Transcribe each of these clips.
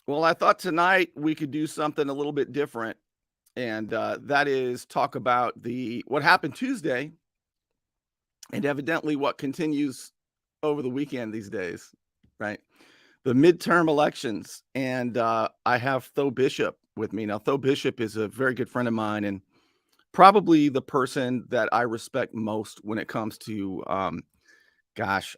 Well, I thought tonight we could do something a little bit different, and that is talk about the what happened Tuesday, and evidently what continues over the weekend these days, right? The midterm elections, and I have Tho Bishop with me now. Tho Bishop is a very good friend of mine, and probably the person that I respect most when it comes to,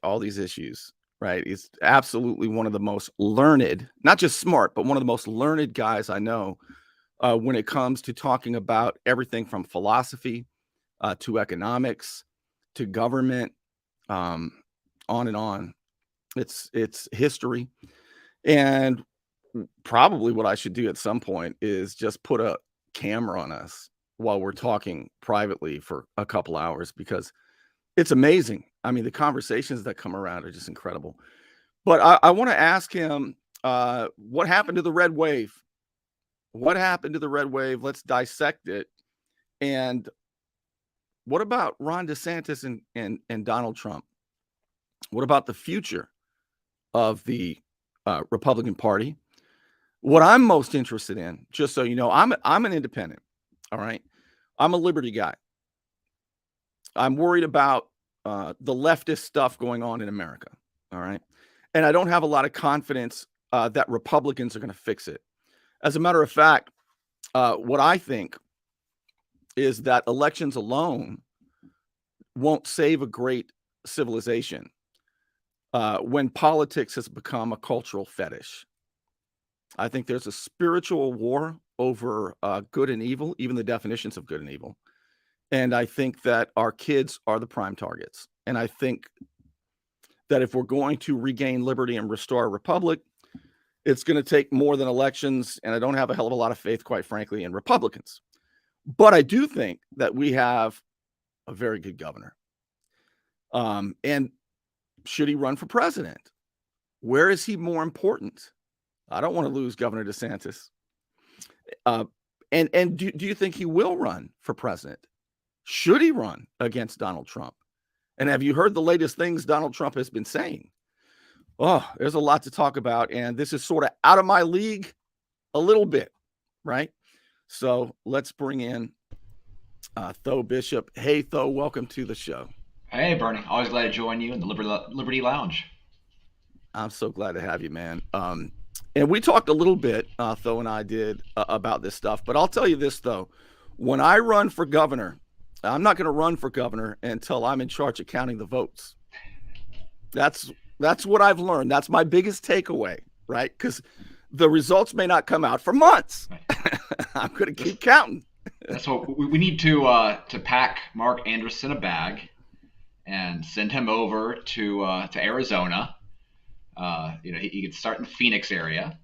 all these issues. Right? He's absolutely one of the most learned, not just smart, but one of the most learned guys I know when it comes to talking about everything from philosophy to economics to government, um, on and on. It's history, and probably what I should do at some point is just put a camera on us while we're talking privately for a couple hours because it's amazing. I mean, the conversations that come around are just incredible. But I want to ask him what happened to the red wave? What happened to the red wave? Let's dissect it. And what about Ron DeSantis and Donald Trump? What about the future of the Republican Party? What I'm most interested in, just so you know, I'm an independent. All right, I'm a liberty guy. I'm worried about the leftist stuff going on in America. All right, and I don't have a lot of confidence that Republicans are going to fix it. As a matter of fact, what I think is that elections alone won't save a great civilization when politics has become a cultural fetish. I think there's a spiritual war over good and evil, even the definitions of good and evil. And I think that our kids are the prime targets. And I think that if we're going to regain liberty and restore a republic, it's going to take more than elections. And I don't have a hell of a lot of faith, quite frankly, in Republicans. But I do think that we have a very good governor. And should he run for president? Where is he more important? I don't want to lose Governor DeSantis. And do you think he will run for president? Should he run against Donald Trump? And have you heard the latest things Donald Trump has been saying? Oh, there's a lot to talk about. And this is sort of out of my league a little bit, right? So let's bring in Tho Bishop. Hey, Tho, welcome to the show. Hey, Bernie. Always glad to join you in the Liberty Lounge. I'm so glad to have you, man. And we talked a little bit, Tho and I did, about this stuff. But I'll tell you this, though. When I run for governor, I'm not going to run for governor until I'm in charge of counting the votes. That's what I've learned. That's my biggest takeaway, right? Because the results may not come out for months. Right. I'm going to keep counting. That's what we need to pack Mark Anderson a bag and send him over to Arizona. He can start in the Phoenix area.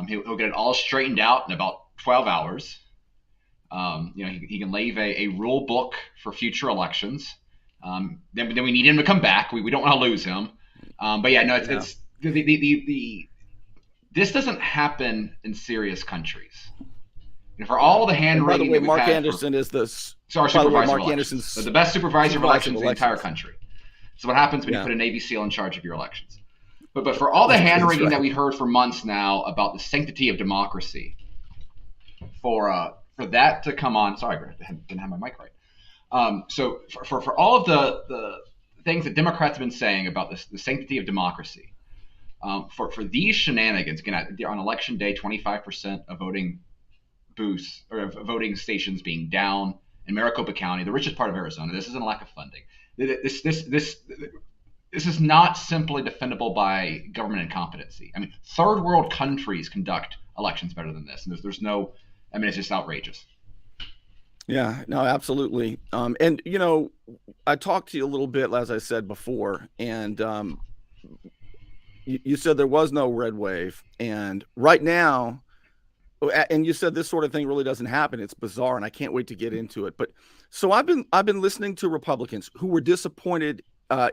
He'll get it all straightened out in about 12 hours. He can leave a rule book for future elections. Then we need him to come back. We don't want to lose him. But yeah, no, it's this doesn't happen in serious countries. For all the hand By the wringing way, that we've Mark had Anderson is the our supervisor Mark of elections. Anderson's So the best supervisor of elections in the entire elections. country. So what happens when Yeah. you put a Navy SEAL in charge of your elections? But for all the hand wringing right. that we heard for months now about the sanctity of democracy, for that to come on, sorry, I didn't have my mic right. So for all of the things that Democrats have been saying about the sanctity of democracy, for these shenanigans, again, on election day, 25% of voting booths or voting stations being down in Maricopa County, the richest part of Arizona. This isn't a lack of funding. This is not simply defendable by government incompetency. I mean, third world countries conduct elections better than this, and there's no. I mean, it's just outrageous. Yeah, no, absolutely. And I talked to you a little bit, as I said before, and you said there was no red wave, and right now, and you said this sort of thing really doesn't happen. It's bizarre, and I can't wait to get into it. But so I've been listening to Republicans who were disappointed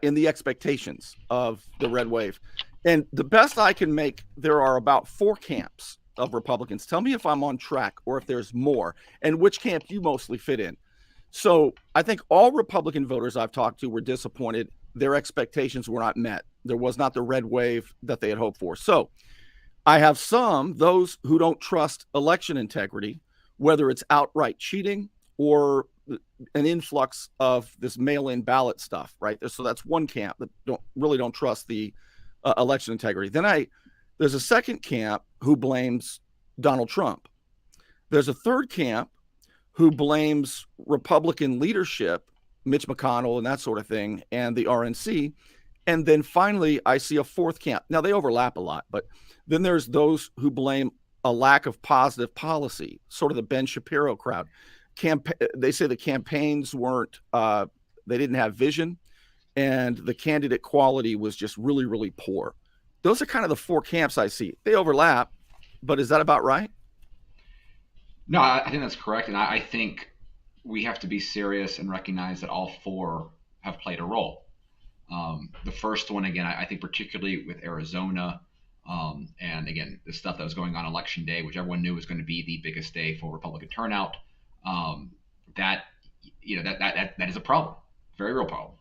in the expectations of the red wave, and the best I can make, there are about 4 camps of Republicans. Tell me if I'm on track or if there's more, and which camp you mostly fit in. So I think all Republican voters I've talked to were disappointed. Their expectations were not met. There was not the red wave that they had hoped for. So I have those who don't trust election integrity, whether it's outright cheating or an influx of this mail-in ballot stuff, right? So that's one camp that don't trust the election integrity. There's a second camp who blames Donald Trump. There's a third camp who blames Republican leadership, Mitch McConnell and that sort of thing, and the RNC. And then finally, I see a fourth camp. Now, they overlap a lot, but then there's those who blame a lack of positive policy, sort of the Ben Shapiro crowd. They say the campaigns they didn't have vision, and the candidate quality was just really, really poor. Those are kind of the four camps I see. They overlap, but is that about right? No, I think that's correct. And I think we have to be serious and recognize that all four have played a role. The first one, again, I think particularly with Arizona, and again, the stuff that was going on Election Day, which everyone knew was going to be the biggest day for Republican turnout, that is a problem, very real problem.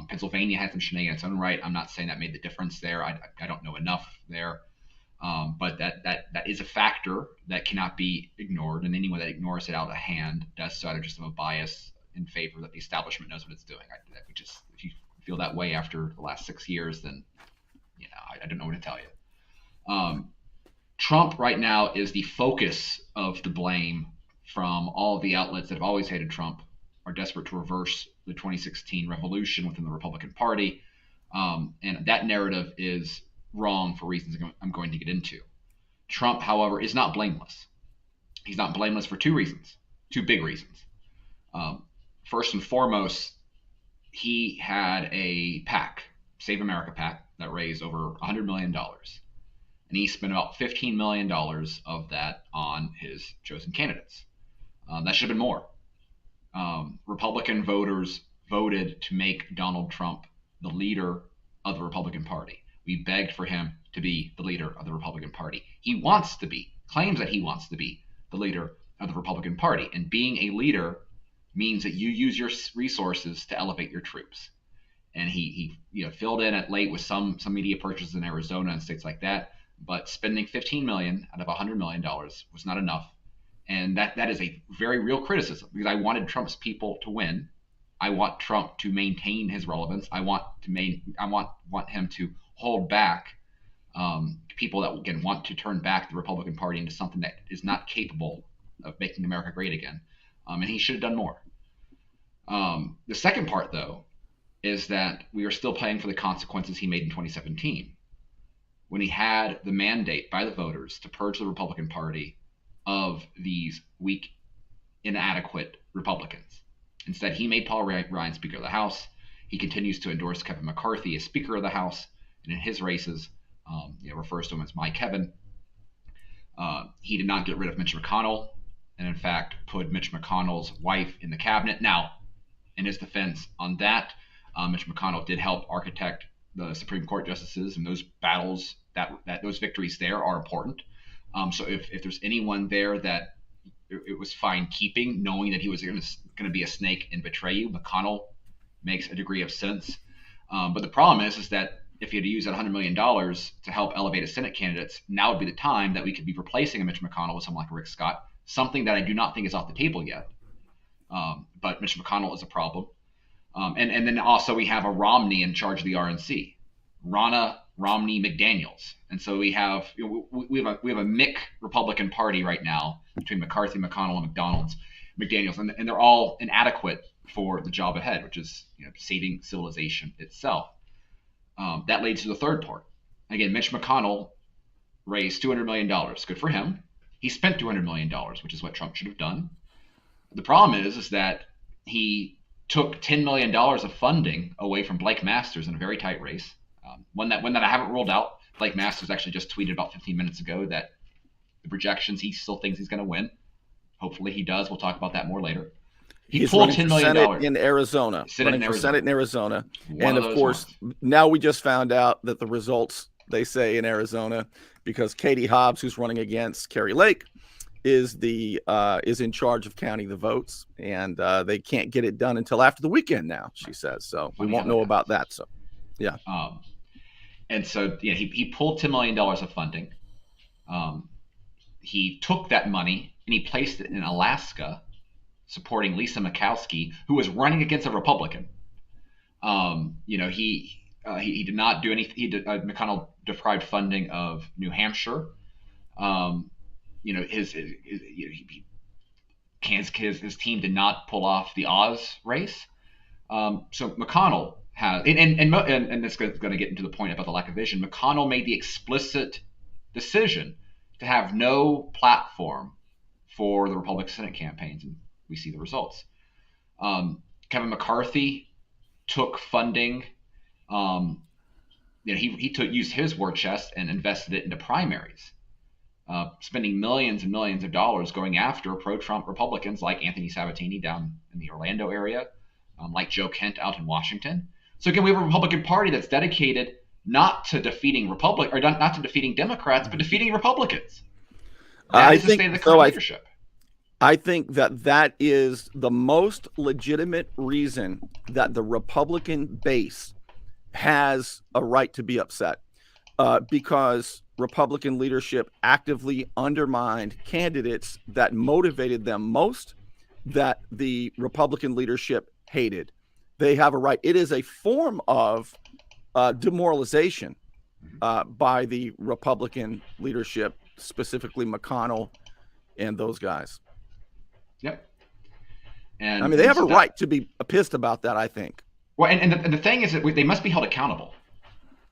Pennsylvania had some shenanigans in its own right. I'm not saying that made the difference there. I don't know enough there, but that is a factor that cannot be ignored, and anyone that ignores it out of hand does so out of just a bias in favor that the establishment knows what it's doing. If you feel that way after the last 6 years, then I don't know what to tell you. Trump right now is the focus of the blame from all of the outlets that have always hated Trump, are desperate to reverse the 2016 revolution within the Republican Party. And that narrative is wrong for reasons I'm going to get into. Trump, however, is not blameless. He's not blameless for two big reasons. First and foremost, he had a PAC, Save America PAC, that raised over $100 million. And he spent about $15 million of that on his chosen candidates. That should have been more. Republican voters voted to make Donald Trump the leader of the Republican Party. We begged for him to be the leader of the Republican Party. He claims that he wants to be the leader of the Republican Party. And being a leader means that you use your resources to elevate your troops. And he filled in at late with some media purchases in Arizona and states like that. But spending $15 million out of $100 million was not enough. And that is a very real criticism, because I wanted Trump's people to win. I want Trump to maintain his relevance. I want him to hold back people that again want to turn back the Republican Party into something that is not capable of making America great again. And he should have done more. The second part, though, is that we are still paying for the consequences he made in 2017, when he had the mandate by the voters to purge the Republican Party of these weak, inadequate Republicans. Instead, he made Paul Ryan Speaker of the House. He continues to endorse Kevin McCarthy as Speaker of the House, and in his races, refers to him as my Kevin. He did not get rid of Mitch McConnell, and in fact put Mitch McConnell's wife in the cabinet. Now, in his defense on that, Mitch McConnell did help architect the Supreme Court justices, and those battles, those victories there are important. So if there's anyone there that it was fine keeping, knowing that he was going to be a snake and betray you, McConnell makes a degree of sense. But the problem is that if he had to use that $100 million to help elevate his Senate candidates, now would be the time that we could be replacing a Mitch McConnell with someone like Rick Scott, something that I do not think is off the table yet. But Mitch McConnell is a problem. And then also we have a Romney in charge of the RNC, Ronna Romney McDaniels. And so we have a Mick Republican Party right now between McCarthy, McConnell, and McDaniels, and they're all inadequate for the job ahead, which is saving civilization itself. That leads to the third part. Again, Mitch McConnell raised $200 million. Good for him. He spent $200 million, which is what Trump should have done. The problem is that he took $10 million of funding away from Blake Masters in a very tight race. One that I haven't ruled out. Blake Masters actually just tweeted about 15 minutes ago that the projections, he still thinks he's going to win. Hopefully he does. We'll talk about that more later. He's pulled $10 million in Arizona. Senate in Arizona. And of course, now we just found out that the results, they say, in Arizona, because Katie Hobbs, who's running against Kari Lake, is in charge of counting the votes, and they can't get it done until after the weekend now, she says. So we won't know about that. So, yeah. And so he pulled $10 million of funding. He took that money and he placed it in Alaska, supporting Lisa Murkowski, who was running against a Republican. He did not do anything. McConnell deprived funding of New Hampshire. His team did not pull off the Oz race. So McConnell has, and this is going to get into the point about the lack of vision. McConnell made the explicit decision to have no platform for the Republican Senate campaigns, and we see the results. Kevin McCarthy took funding. He used his war chest and invested it into primaries, spending millions and millions of dollars going after pro-Trump Republicans like Anthony Sabatini down in the Orlando area, like Joe Kent out in Washington. So again, we have a Republican Party that's dedicated not to defeating not to defeating Democrats, but defeating Republicans. That is the state of the current leadership. I think that is the most legitimate reason that the Republican base has a right to be upset, because Republican leadership actively undermined candidates that motivated them most, that the Republican leadership hated. They have a right. It is a form of demoralization by the Republican leadership, specifically McConnell and those guys. Yep. And I mean, they have a right to be pissed about that, I think. Well, and the thing is that they must be held accountable,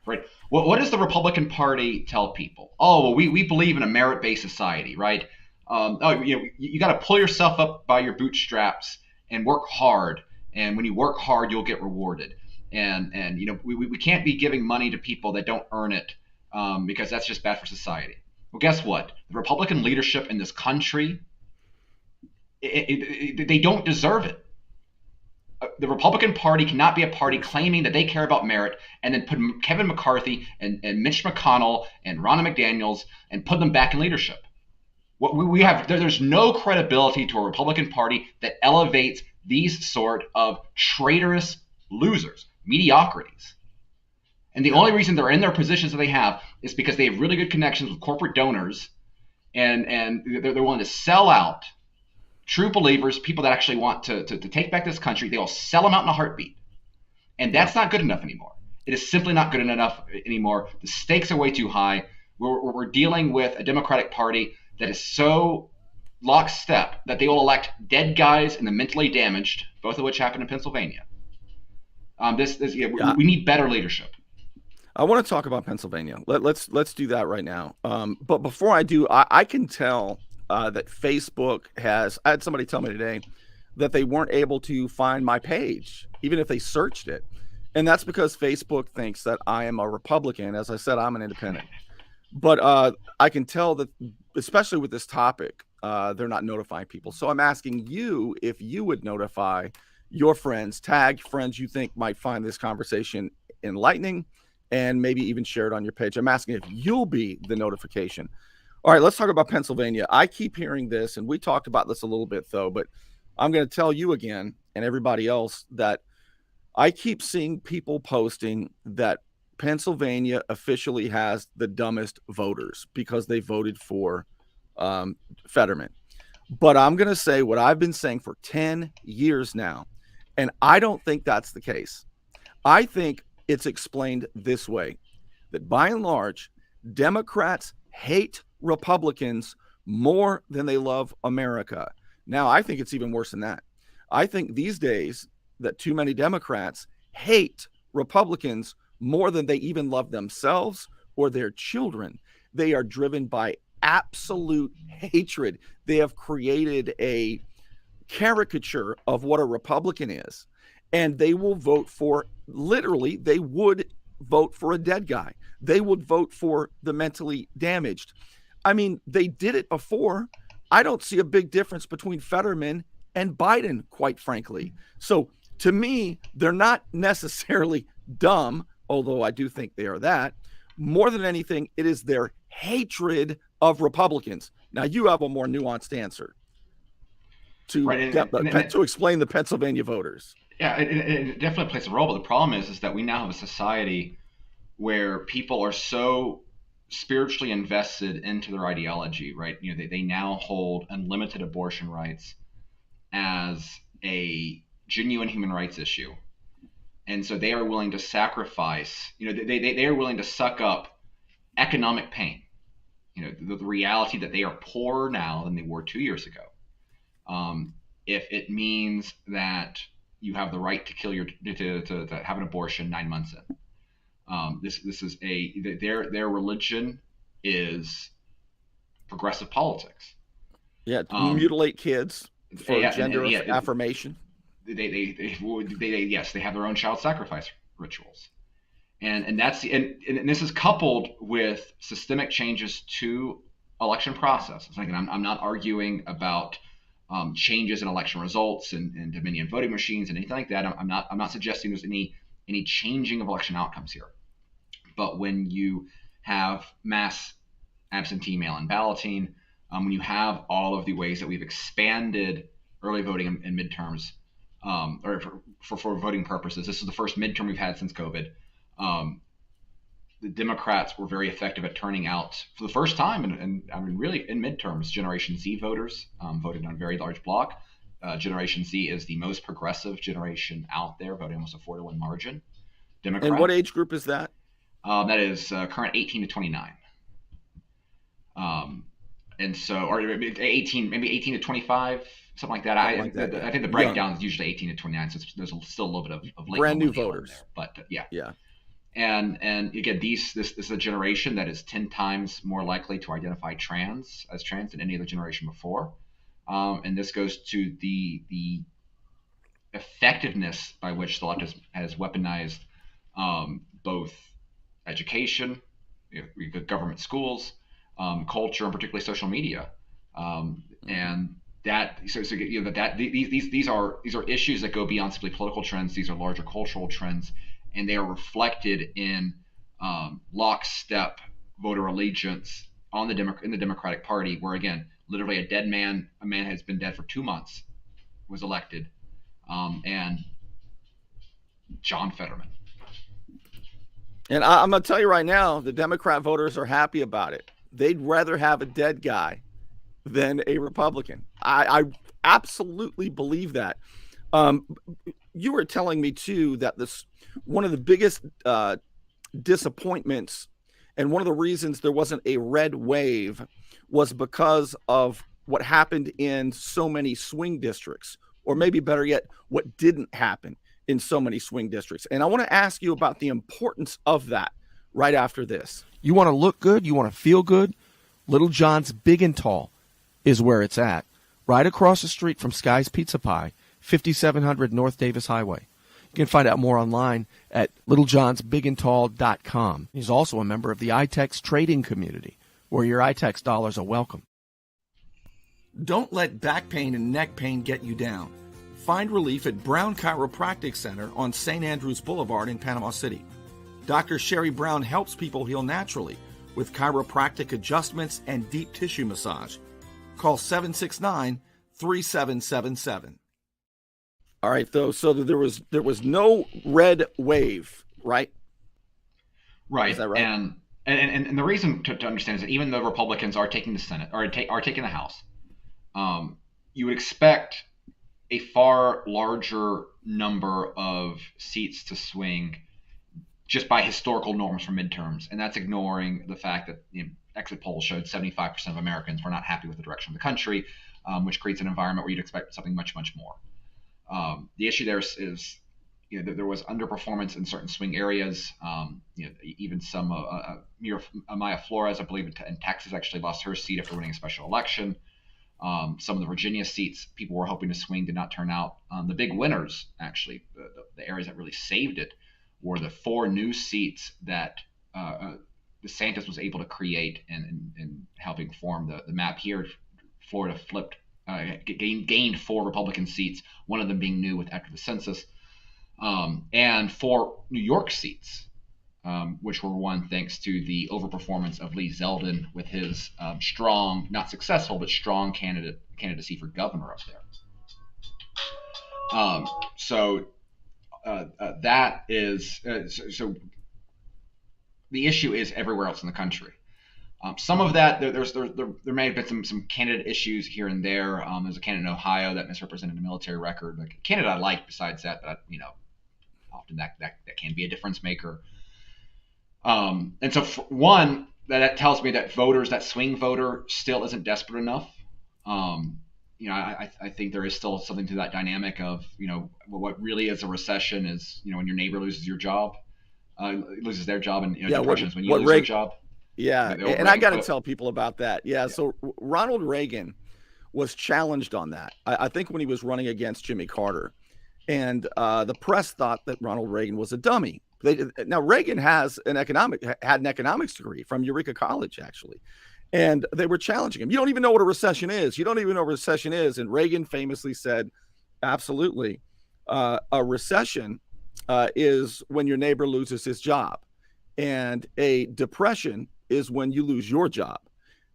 right? What does the Republican Party tell people? Oh, well, we believe in a merit-based society, right? You got to pull yourself up by your bootstraps and work hard. And when you work hard, you'll get rewarded. And we can't be giving money to people that don't earn it, because that's just bad for society. Well, guess what? The Republican leadership in this country, they don't deserve it. The Republican Party cannot be a party claiming that they care about merit and then put Kevin McCarthy and Mitch McConnell and Ronna McDaniels and put them back in leadership. There's no credibility to a Republican Party that elevates these sort of traitorous losers, mediocrities. And the only reason they're in their positions that they have is because they have really good connections with corporate donors, and they're willing to sell out true believers, people that actually want to take back this country. They will sell them out in a heartbeat. And that's not good enough anymore. It is simply not good enough anymore. The stakes are way too high. We're dealing with a Democratic Party that is so lockstep that they will elect dead guys and the mentally damaged, both of which happened in Pennsylvania. We need better leadership. I want to talk about Pennsylvania. Let's do that right now. But before I do, I can tell that Facebook has, I had somebody tell me today that they weren't able to find my page, even if they searched it. And that's because Facebook thinks that I am a Republican. As I said, I'm an independent. But I can tell that, especially with this topic, they're not notifying people. So I'm asking you if you would notify your friends, tag friends you think might find this conversation enlightening, and maybe even share it on your page. I'm asking if you'll be the notification. All right, let's talk about Pennsylvania. I keep hearing this, and we talked about this a little bit, though, but I'm going to tell you again and everybody else that I keep seeing people posting that Pennsylvania officially has the dumbest voters because they voted for Fetterman. But I'm going to say what I've been saying for 10 years now, and I don't think that's the case. I think it's explained this way, that by and large, Democrats hate Republicans more than they love America. Now, I think it's even worse than that. I think these days that too many Democrats hate Republicans more than they even love themselves or their children. They are driven by absolute hatred. They have created a caricature of what a Republican is, and they will vote for, literally, they would vote for a dead guy. They would vote for the mentally damaged. I mean, they did it before. I don't see a big difference between Fetterman and Biden, quite frankly. So to me, they're not necessarily dumb, although I do think they are that. More than anything, it is their hatred of Republicans. Now, you have a more nuanced answer to explain the Pennsylvania voters. Yeah, it definitely plays a role. But the problem is that we now have a society where people are so spiritually invested into their ideology, right? They now hold unlimited abortion rights as a genuine human rights issue. And so they are willing to sacrifice, they are willing to suck up economic pain, the reality that they are poorer now than they were 2 years ago. If it means that you have the right to kill to have an abortion 9 months in. This is their religion is progressive politics. Yeah, mutilate kids for gender affirmation. Yes, they have their own child sacrifice rituals, and this is coupled with systemic changes to election processes. Like, I'm not arguing about changes in election results and Dominion voting machines and anything like that. I'm not suggesting there's any changing of election outcomes here. But when you have mass absentee mail-in balloting, when you have all of the ways that we've expanded early voting and midterms, or for voting purposes, this is the first midterm we've had since COVID. The Democrats were very effective at turning out for the first time, and I mean, really in midterms, Generation Z voters voted on a very large block. Generation Z is the most progressive generation out there, voting almost a 4-to-1 margin. Democrat. And what age group is that? That is current 18 to 29. And so, or 18, maybe 18 to 25, something like that. I think the breakdown is usually 18 to 29, so there's still a little bit of late brand new voters there. But yeah. And again, this is a generation that is 10 times more likely to identify as trans than any other generation before. And this goes to the effectiveness by which the left has weaponized both education, government schools, culture, and particularly social media, and that these are issues that go beyond simply political trends. These are larger cultural trends, and they are reflected in lockstep voter allegiance in the Democratic Party, where again, literally a man has been dead for 2 months, was elected, and John Fetterman. And I'm going to tell you right now, the Democrat voters are happy about it. They'd rather have a dead guy than a Republican. I absolutely believe that. You were telling me too that one of the biggest disappointments and one of the reasons there wasn't a red wave was because of what happened in so many swing districts, or maybe better yet, what didn't happen in so many swing districts. And I want to ask you about the importance of that right after this. You want to look good? You want to feel good? Little John's Big and Tall is where it's at, right across the street from Sky's Pizza Pie, 5700 North Davis Highway. You can find out more online at littlejohnsbigandtall.com. He's also a member of the iTex trading community, where your iTex dollars are welcome. Don't let back pain and neck pain get you down. Find relief at Brown Chiropractic Center on St. Andrews Boulevard in Panama City. Dr. Sherry Brown helps people heal naturally with chiropractic adjustments and deep tissue massage. Call 769-3777. All right, though, so there was no red wave, right? Right. Is that right? And the reason to understand is that even though Republicans are taking the Senate or are taking the House, you would expect a far larger number of seats to swing just by historical norms for midterms, and that's ignoring the fact that exit polls showed 75% of Americans were not happy with the direction of the country, which creates an environment where you'd expect something much, much more. The issue there is there was underperformance in certain swing areas. Even some Maya Flores, I believe, in Texas, actually lost her seat after winning a special election. Some of the Virginia seats people were hoping to swing did not turn out. The big winners, actually, the areas that really saved it, were the 4 new seats that DeSantis was able to create in helping form the map here. Florida gained 4 Republican seats, one of them being new after the census, and 4 New York seats, which were won thanks to the overperformance of Lee Zeldin with his strong, not successful, but strong candidacy for governor up there. That is so. The issue is everywhere else in the country. Some of that there may have been some candidate issues here and there. There's a candidate in Ohio that misrepresented a military record. Like a candidate I like besides that, often that can be a difference maker. And so for one, that tells me that that swing voter still isn't desperate enough. I think there is still something to that dynamic of, what really is a recession is, when your neighbor loses their job, and depression is when you lose your job. Yeah, and I got to tell people about that. Yeah, so Ronald Reagan was challenged on that. I think when he was running against Jimmy Carter, and the press thought that Ronald Reagan was a dummy. Now Reagan had an economics degree from Eureka College, actually, and they were challenging him. You don't even know what a recession is. You don't even know what a recession is. And Reagan famously said, absolutely, a recession is when your neighbor loses his job, and a depression is when you lose your job,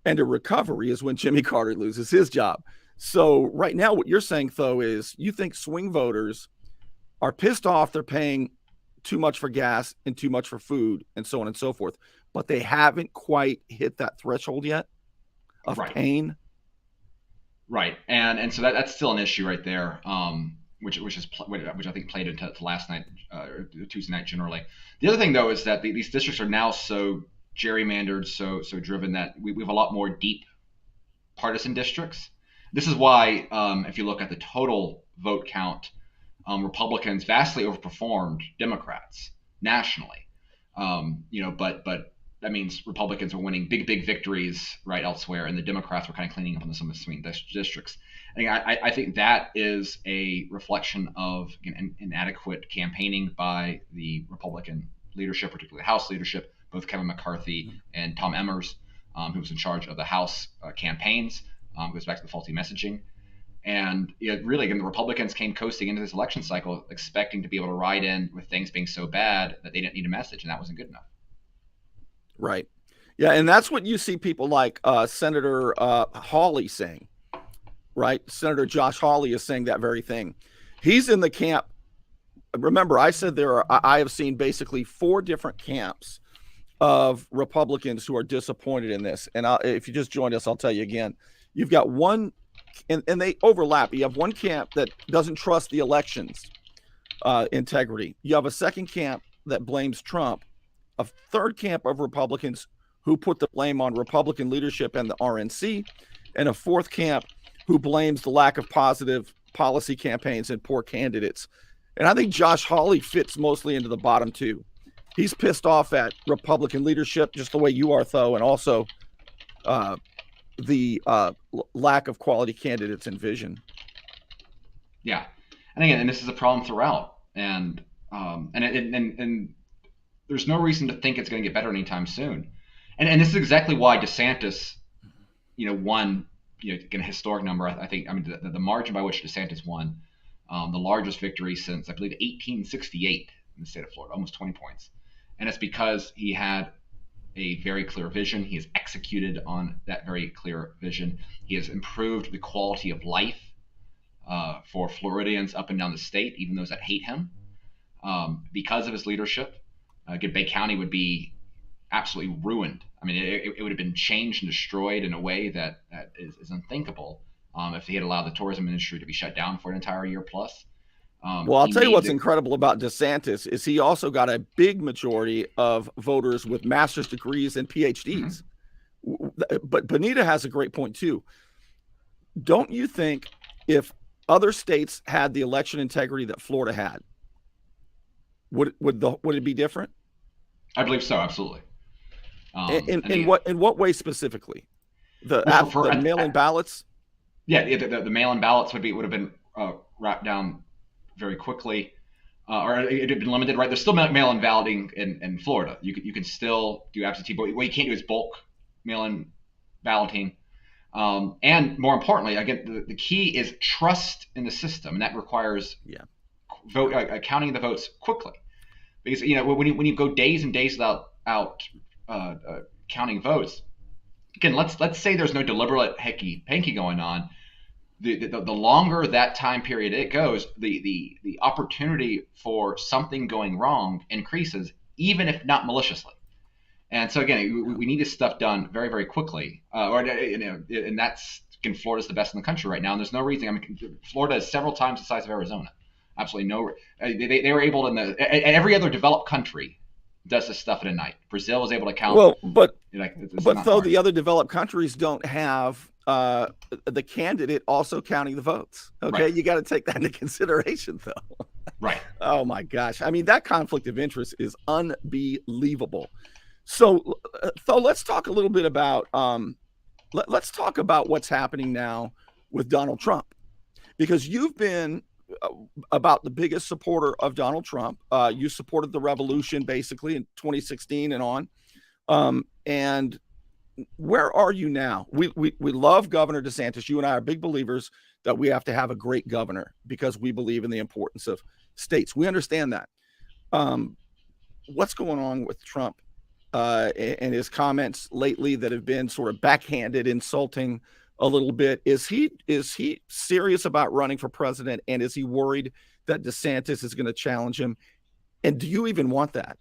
and a recovery is when Jimmy Carter loses his job. So right now, what you're saying, though, is you think swing voters are pissed off they're paying too much for gas and too much for food and so on and so forth, but they haven't quite hit that threshold yet of pain. Right, and so that's still an issue right there, which I think played into last night or Tuesday night generally. The other thing, though, is that these districts are now so gerrymandered, so driven that we have a lot more deep partisan districts. This is why, if you look at the total vote count, Republicans vastly overperformed Democrats nationally. But that means Republicans are winning big victories right elsewhere, and the Democrats were kind of cleaning up on some of the swing districts. I think that is a reflection of inadequate campaigning by the Republican leadership, particularly House leadership, both Kevin McCarthy and Tom Emmers, who was in charge of the House campaigns. Goes back to the faulty messaging. And really, again, the Republicans came coasting into this election cycle expecting to be able to ride in with things being so bad that they didn't need a message, and that wasn't good enough. Right. Yeah, and that's what you see people like Senator Hawley saying, right? Senator Josh Hawley is saying that very thing. He's in the camp. Remember, I said I have seen basically 4 different camps of Republicans who are disappointed in this. And if you just joined us, I'll tell you again. You've got one, and they overlap. You have one camp that doesn't trust the elections integrity. You have a second camp that blames Trump, a third camp of Republicans who put the blame on Republican leadership and the RNC, and a fourth camp who blames the lack of positive policy campaigns and poor candidates. And I think Josh Hawley fits mostly into the bottom 2. He's pissed off at Republican leadership, just the way you are, Tho, and also the lack of quality candidates and vision. Yeah, and again, and this is a problem throughout, and there's no reason to think it's going to get better anytime soon. And this is exactly why DeSantis, won, again, a historic number. I think the margin by which DeSantis won, the largest victory since I believe 1868 in the state of Florida, almost 20 points, and it's because he had a very clear vision. He has executed on that very clear vision. He has improved the quality of life for Floridians up and down the state, even those that hate him, because of his leadership. Bay County would be absolutely ruined. I mean, it would have been changed and destroyed in a way that is unthinkable if he had allowed the tourism industry to be shut down for an entire year plus. Well, I'll tell you what's incredible about DeSantis is he also got a big majority of voters with master's degrees and PhDs. Mm-hmm. But Benita has a great point, too. Don't you think if other states had the election integrity that Florida had, would it be different? I believe so, absolutely. In what way specifically? The mail-in ballots? Yeah, the mail-in ballots would have been wrapped down very quickly, or it had been limited. Right, there's still mail-in balloting in Florida. You can still do absentee, but what you can't do is bulk mail-in balloting. And more importantly, again, the key is trust in the system, and that requires counting the votes quickly. Because when you go days and days without counting votes, again, let's say there's no deliberate hanky-panky going on. The longer that time period it goes, the opportunity for something going wrong increases, even if not maliciously. And so again, we need this stuff done very, very quickly. And that's again, Florida's the best in the country right now, and there's no reason. I mean, Florida is several times the size of Arizona. Absolutely no. They were able to. Every other developed country does this stuff in a night. Brazil is able to count. Well, but not though hard. the other developed countries don't have the candidate also counting the votes. Okay, Right. you got to take that into consideration, though. Right. Oh my gosh! I mean, that conflict of interest is unbelievable. So let's talk a little bit about let's talk about what's happening now with Donald Trump, because you've been about the biggest supporter of Donald Trump. You supported the revolution basically in 2016 and on. And where are you now? We love Governor DeSantis. You and I are big believers that we have to have a great governor because we believe in the importance of states. We understand that. What's going on with Trump and his comments lately that have been sort of backhanded, insulting a little bit? Is he serious about running for president, and is he worried that DeSantis is going to challenge him? And do you even want that?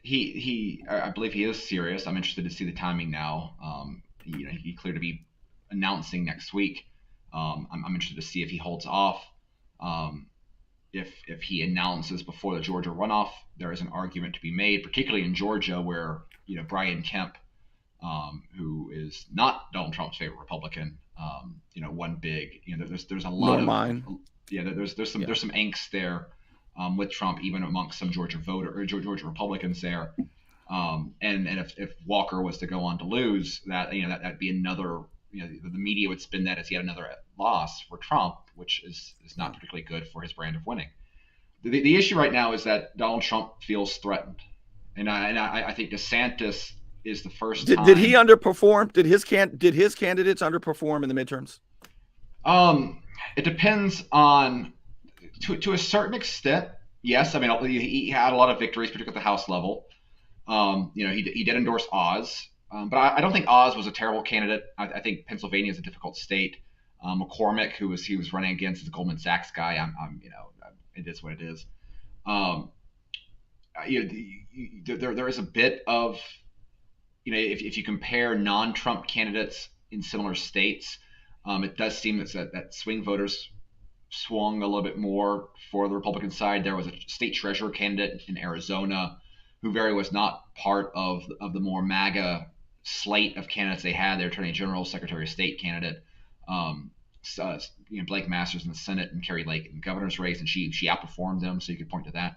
I believe he is serious. I'm interested to see the timing now. He cleared to be announcing next week. I'm interested to see if he holds off. If he announces before the Georgia runoff, there is an argument to be made, particularly in Georgia, where Brian Kemp, who is not Donald Trump's favorite Republican, one big, there's a lot of mine. There's some angst there with Trump, even amongst some Georgia Georgia Republicans there. And if Walker was to go on to lose, that'd be another. The media would spin that as yet another loss for Trump, which is not particularly good for his brand of winning. The issue right now is that Donald Trump feels threatened, and I think DeSantis is the first time. Did he underperform? Did his candidates underperform in the midterms? It depends on to a certain extent. Yes, I mean he had a lot of victories, particularly at the House level. He did endorse Oz. But I don't think Oz was a terrible candidate. I think Pennsylvania is a difficult state. McCormick, he was running against, is a Goldman Sachs guy. It is what it is. There is a bit of, if you compare non-Trump candidates in similar states, it does seem that swing voters swung a little bit more for the Republican side. There was a state treasurer candidate in Arizona who was not part of the more MAGA slate of candidates they had. Their Attorney General, Secretary of State candidate, Blake Masters in the Senate, and Carrie Lake in the governor's race, and she outperformed them. So you could point to that.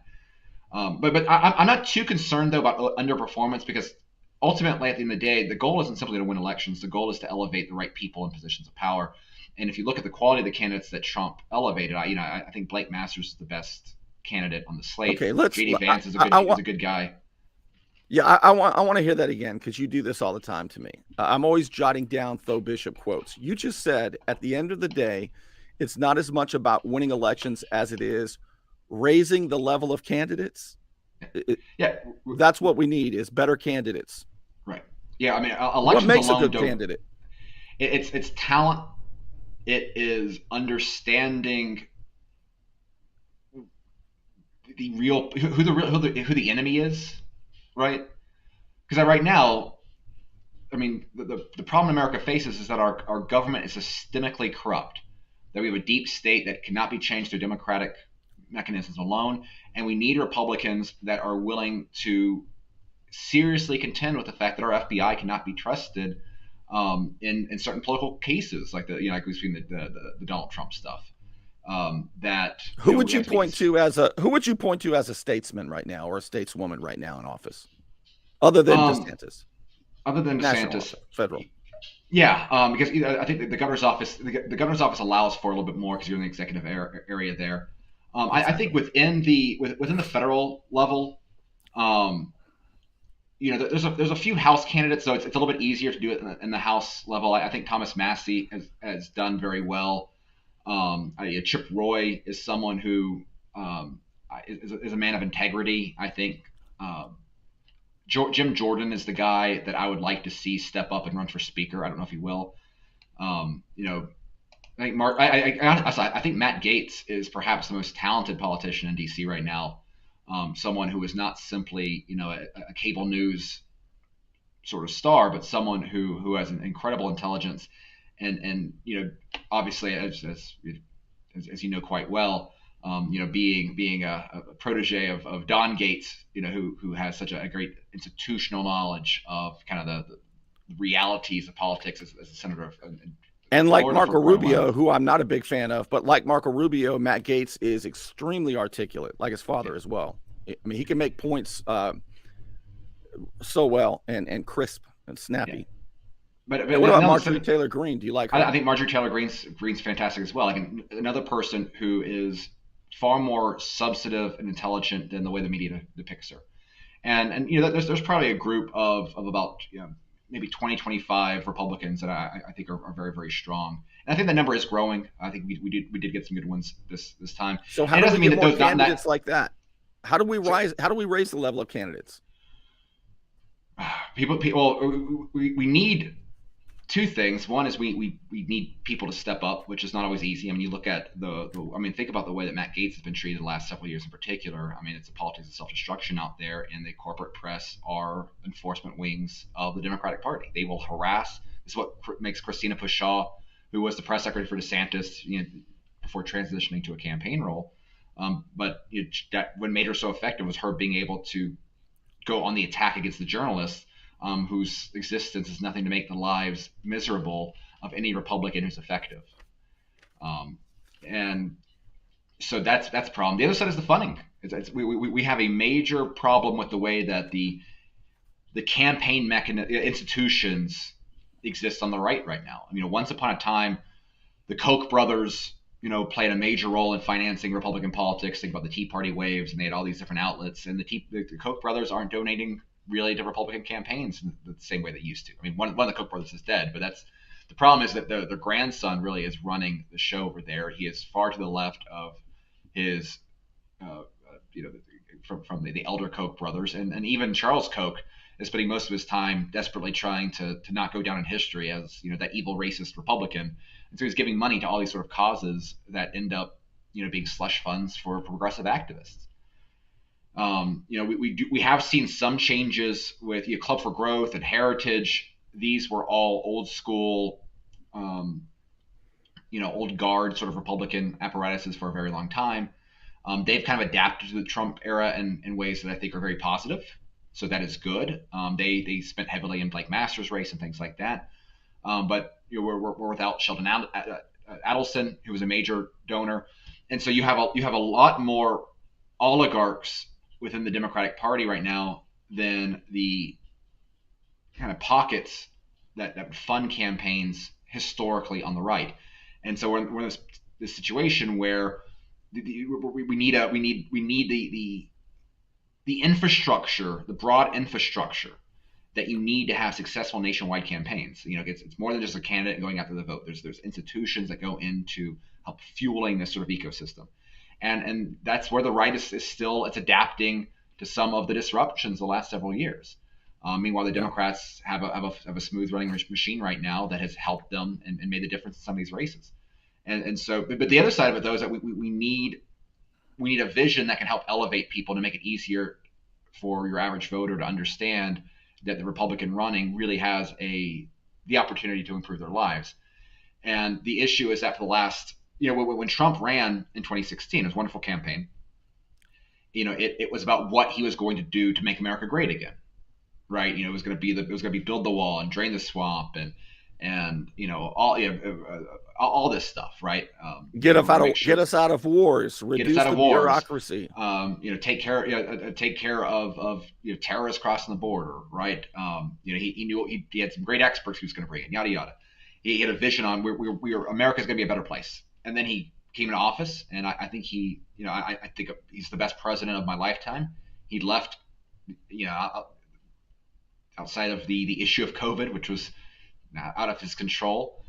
But I'm not too concerned though about underperformance, because ultimately at the end of the day, the goal isn't simply to win elections. The goal is to elevate the right people in positions of power. And if you look at the quality of the candidates that Trump elevated, I think Blake Masters is the best candidate on the slate. Okay, J.D. Vance is a good guy. Yeah, I want to hear that again, because you do this all the time to me. I'm always jotting down Tho Bishop quotes. You just said at the end of the day, it's not as much about winning elections as it is raising the level of candidates. That's what we need, is better candidates. Right. Yeah, I mean, elections what makes alone a good candidate? It's talent. It is understanding the real who the enemy is. Right? Because right now, I mean, the problem America faces is that our government is systemically corrupt, that we have a deep state that cannot be changed through democratic mechanisms alone, and we need Republicans that are willing to seriously contend with the fact that our FBI cannot be trusted in certain political cases, like we've seen the Donald Trump stuff. Who would you point to as a statesman right now, or a stateswoman right now in office, other than DeSantis? Other than National DeSantis, office, federal. Yeah, because I think the governor's office allows for a little bit more because you're in the executive area there. I think within the federal level, there's a few House candidates, so it's a little bit easier to do it in the House level. I think Thomas Massie has done very well. Chip Roy is someone who is a man of integrity. I think Jim Jordan is the guy that I would like to see step up and run for speaker. I don't know if he will. I think I think Matt Gaetz is perhaps the most talented politician in D.C. right now. Someone who is not simply a cable news sort of star, but someone who has an incredible intelligence, and obviously as you know quite well, being a protege of Don Gates, who has such a great institutional knowledge of kind of the realities of politics as a senator and like Florida Marco for quite a Rubio, while. who I'm not a big fan of, but like Marco Rubio, Matt Gaetz is extremely articulate, like his father as well. I mean, he can make points so well and crisp and snappy. Yeah. But And what about Marjorie Taylor Greene? Do you like her? I think Marjorie Taylor Greene's fantastic as well. Like another person who is far more substantive and intelligent than the way the media depicts her. And there's probably a group of about maybe 25 Republicans that I think are very, very strong. And I think the number is growing. I think we did get some good ones this time. So how do we get more candidates like that? How do we rise? How do we raise the level of candidates? We need two things. One is we need people to step up, which is not always easy. I mean, you look at think about the way that Matt Gaetz has been treated the last several years in particular. I mean, it's a politics of self-destruction out there, and the corporate press are enforcement wings of the Democratic Party. They will harass. This is what makes Christina Pushaw, who was the press secretary for DeSantis, before transitioning to a campaign role. But what made her so effective was her being able to go on the attack against the journalists whose existence is nothing to make the lives miserable of any Republican who's effective. And so that's a problem. The other side is the funding. We have a major problem with the way that the campaign institutions exist on the right now. I mean, once upon a time, the Koch brothers, played a major role in financing Republican politics. Think about the Tea Party waves, and they had all these different outlets. And the Koch brothers aren't donating really to Republican campaigns in the same way they used to. I mean, one of the Koch brothers is dead, but that's the problem is that their grandson really is running the show over there. He is far to the left of his, from the elder Koch brothers, and even Charles Koch is spending most of his time desperately trying to not go down in history as that evil racist Republican. And so he's giving money to all these sort of causes that end up being slush funds for progressive activists. We have seen some changes with Club for Growth and Heritage. These were all old school, old guard sort of Republican apparatuses for a very long time. They've kind of adapted to the Trump era in ways that I think are very positive. So that is good. They spent heavily in Blake Masters' race and things like that. But we're without Sheldon Adelson, who was a major donor, and so you have a lot more oligarchs within the Democratic Party right now than the kind of pockets that fund campaigns historically on the right. And so we're in this situation where we need the infrastructure, the broad infrastructure that you need to have successful nationwide campaigns. It's more than just a candidate going after the vote. There's institutions that go into help fueling this sort of ecosystem. And that's where the right is still, it's adapting to some of the disruptions the last several years. Meanwhile, the Democrats have a smooth running machine right now that has helped them and made the difference in some of these races. And so, but the other side of it though is that we need a vision that can help elevate people to make it easier for your average voter to understand that the Republican running really has the opportunity to improve their lives. And the issue is that for the last, when Trump ran in 2016, it was a wonderful campaign. It was about what he was going to do to make America great again, right? It was going to be build the wall and drain the swamp and all this stuff, right? Get us out of wars, reduce the bureaucracy. Take care of terrorists crossing the border, right? He knew he had some great experts he was going to bring in, yada yada. He had a vision on America's going to be a better place, and then he came into office, and I think I think he's the best president of my lifetime. He left, outside of the issue of COVID, which was out of his control.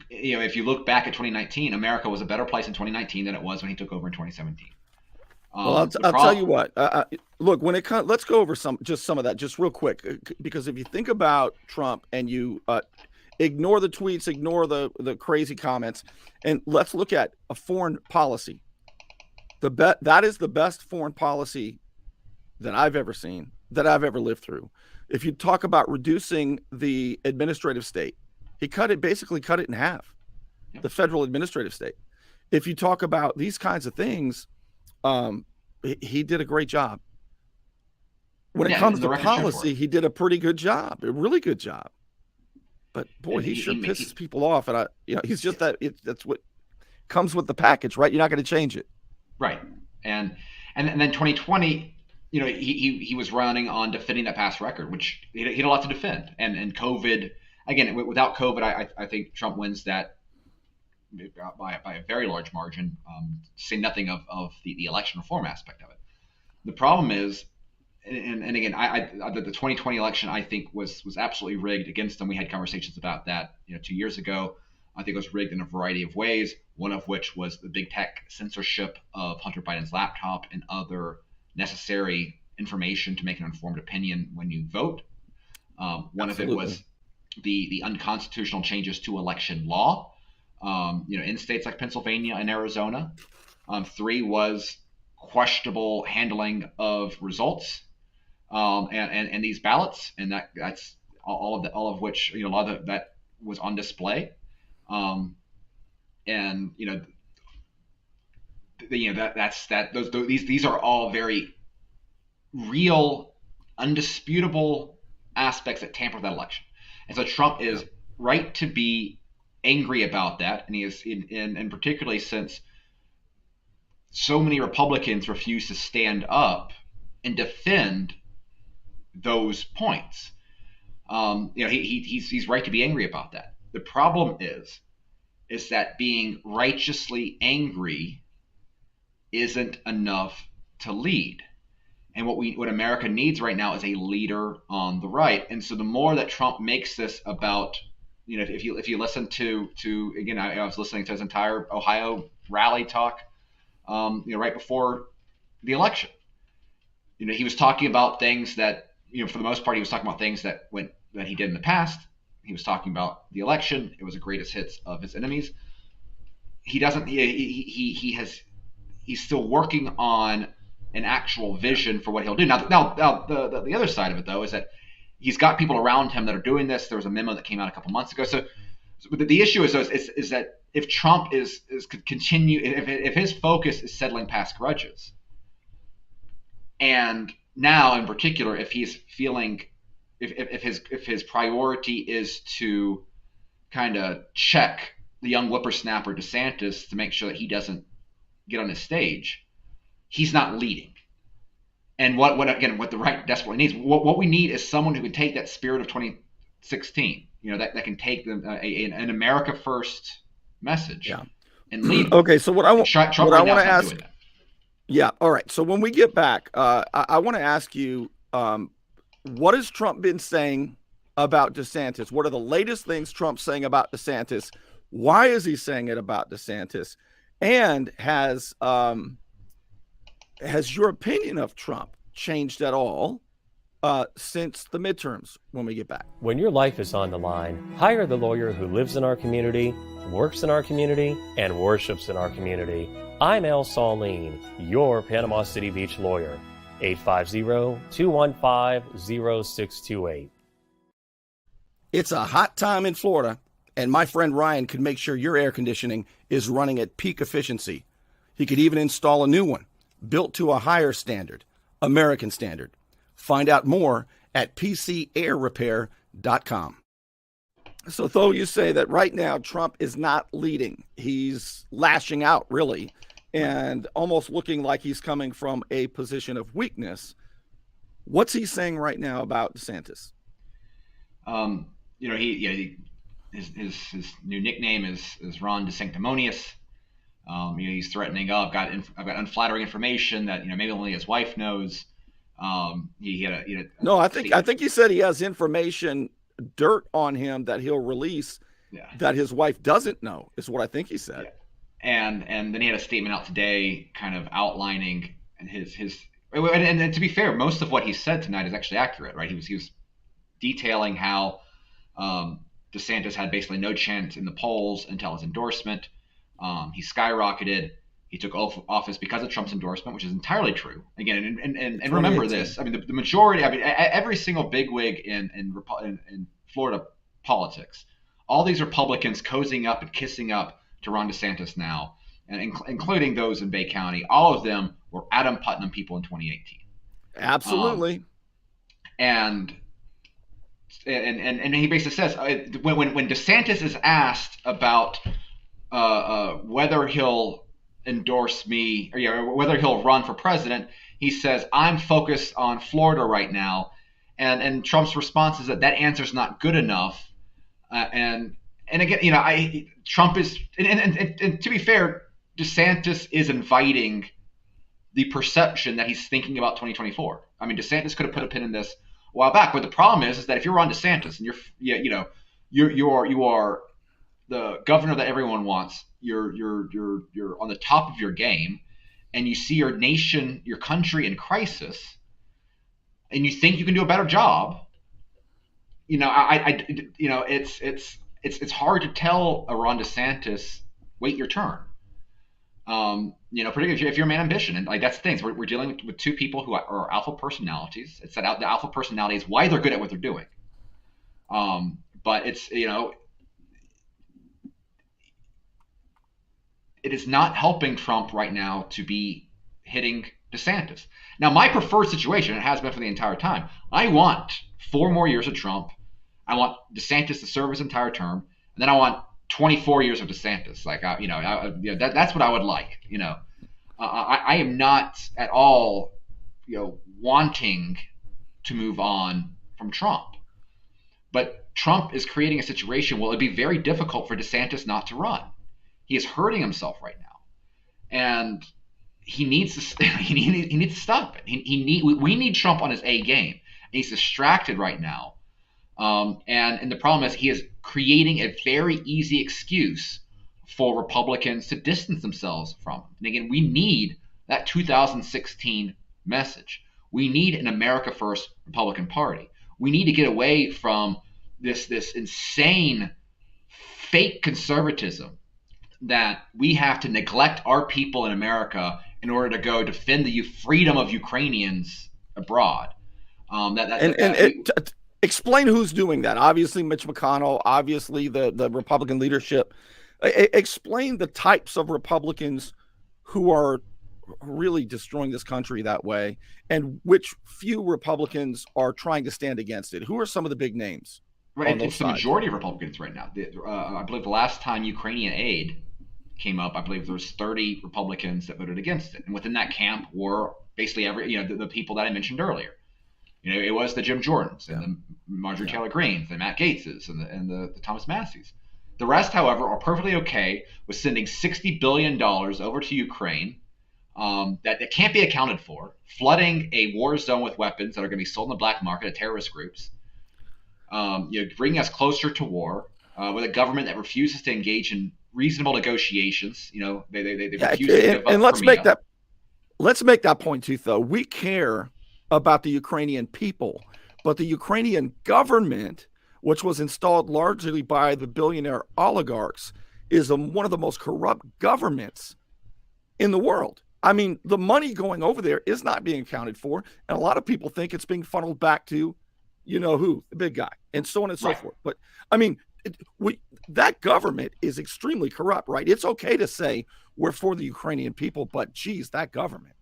If you look back at 2019, America was a better place in 2019 than it was when he took over in 2017. Well, I'll tell you what. Look, when it comes, let's go over some of that just real quick, because if you think about Trump and you ignore the tweets, ignore the crazy comments, and let's look at a foreign policy. That is the best foreign policy that I've ever seen that I've ever lived through. If you talk about reducing the administrative state, he basically cut it in half, the federal administrative state. If you talk about these kinds of things, he did a great job. When it comes to policy, he did a pretty good job, a really good job. But boy, he sure pisses people off, and he's just that's what comes with the package, right? You're not going to change it, right? And then 2020, he was running on defending that past record, which he had a lot to defend. And COVID, again, without COVID, I think Trump wins that by a very large margin. Say nothing of the election reform aspect of it. The problem is, and again, the 2020 election I think was absolutely rigged against him. We had conversations about that 2 years ago. I think it was rigged in a variety of ways. One of which was the big tech censorship of Hunter Biden's laptop and other necessary information to make an informed opinion when you vote. One of it was the unconstitutional changes to election law, in states like Pennsylvania and Arizona. 3 was questionable handling of results and these ballots, and that's all of which a lot of that was on display. These are all very real, undisputable aspects that tamper that election. And so Trump is right to be angry about that, and he is and particularly since so many Republicans refuse to stand up and defend those points. He's right to be angry about that. The problem is that being righteously angry isn't enough to lead. And what America needs right now is a leader on the right. And so the more that Trump makes this about, if you listen to again, I was listening to his entire Ohio rally talk, right before the election. He was talking about things that, for the most part, he was talking about things that he did in the past. He was talking about the election. It was the greatest hits of his enemies. He doesn't. He's still working on an actual vision for what he'll do. Now the other side of it, though, is that he's got people around him that are doing this. There was a memo that came out a couple months ago. So the issue is that if Trump could continue, if his focus is settling past grudges, and now in particular, if he's feeling, if his priority is to kind of check the young whippersnapper DeSantis to make sure that he doesn't get on his stage, he's not leading. And what the right desperately needs, what we need is someone who can take that spirit of 2016, that can take them an America First message and lead. Okay, so what I want to ask. Yeah. All right. So when we get back, I want to ask you, what has Trump been saying about DeSantis? What are the latest things Trump's saying about DeSantis? Why is he saying it about DeSantis? And has your opinion of Trump changed at all since the midterms when we get back? When your life is on the line, hire the lawyer who lives in our community, works in our community, and worships in our community. I'm Al Saulene, your Panama City Beach lawyer. 850-215-0628. It's a hot time in Florida, and my friend Ryan can make sure your air conditioning is running at peak efficiency. He could even install a new one, built to a higher standard, American standard. Find out more at pcairrepair.com. So, though you say that right now Trump is not leading, he's lashing out, really, and almost looking like he's coming from a position of weakness. What's he saying right now about DeSantis? His new nickname is Ron DeSanctimonious. He's threatening, I've got unflattering information that maybe only his wife knows. No, I think he said he has information, dirt on him that he'll release that his wife doesn't know, is what I think he said. Yeah. And then he had a statement out today kind of outlining his and to be fair, most of what he said tonight is actually accurate, right? He was detailing how DeSantis had basically no chance in the polls until his endorsement. He skyrocketed. He took office because of Trump's endorsement, which is entirely true. Again, and remember this. I mean, the majority. I mean, every single bigwig in Florida politics, all these Republicans cozying up and kissing up to Ron DeSantis now, and including those in Bay County, all of them were Adam Putnam people in 2018. Absolutely. And he basically says when DeSantis is asked about whether he'll endorse me or whether he'll run for president, he says, I'm focused on Florida right now. And Trump's response is that answer's not good enough. And again, Trump is, and to be fair, DeSantis is inviting the perception that he's thinking about 2024. I mean, DeSantis could have put a pin in this a while back, but the problem is that if you're Ron DeSantis and you are the governor that everyone wants, you're on the top of your game, and you see your nation, your country in crisis, and you think you can do a better job. It's hard to tell a Ron DeSantis, wait your turn. Particularly if you're a man of ambition, and like that's the thing. We're dealing with two people who are alpha personalities. It's that the alpha personality is why they're good at what they're doing. But it's it is not helping Trump right now to be hitting DeSantis. Now, my preferred situation, it has been for the entire time, I want 4 more years of Trump. I want DeSantis to serve his entire term, and then I want 24 years of DeSantis. Like, that's what I would like. I am not at all, wanting to move on from Trump. But Trump is creating a situation where it'd be very difficult for DeSantis not to run. He is hurting himself right now, and he needs to. He needs to stop it. We need Trump on his A game. He's distracted right now, and the problem is he is creating a very easy excuse for Republicans to distance themselves from him. And again, we need that 2016 message. We need an America First Republican Party. We need to get away from this insane fake conservatism that we have to neglect our people in America in order to go defend the freedom of Ukrainians abroad. Explain who's doing that. Obviously, Mitch McConnell, obviously the Republican leadership. Explain the types of Republicans who are really destroying this country that way, and which few Republicans are trying to stand against it. Who are some of the big names? Right, it's the majority of Republicans right now. I believe the last time Ukrainian aid came up, I believe there was 30 Republicans that voted against it, and within that camp were basically the people that I mentioned earlier. It was the Jim Jordans and the Marjorie Taylor Greenes, the Matt Gaetzes, and the Thomas Masseys. The rest, however, are perfectly okay with sending $60 billion over to Ukraine that can't be accounted for, flooding a war zone with weapons that are going to be sold in the black market to terrorist groups, bringing us closer to war with a government that refuses to engage in reasonable negotiations. They refuse to give up and let's Crimea. Let's make that point too, though. We care about the Ukrainian people, but the Ukrainian government, which was installed largely by the billionaire oligarchs, is one of the most corrupt governments in the world. I mean, the money going over there is not being accounted for, and a lot of people think it's being funneled back to, who, the big guy, and so on and so forth. But I mean, that government is extremely corrupt, right? It's okay to say we're for the Ukrainian people, but geez, that government.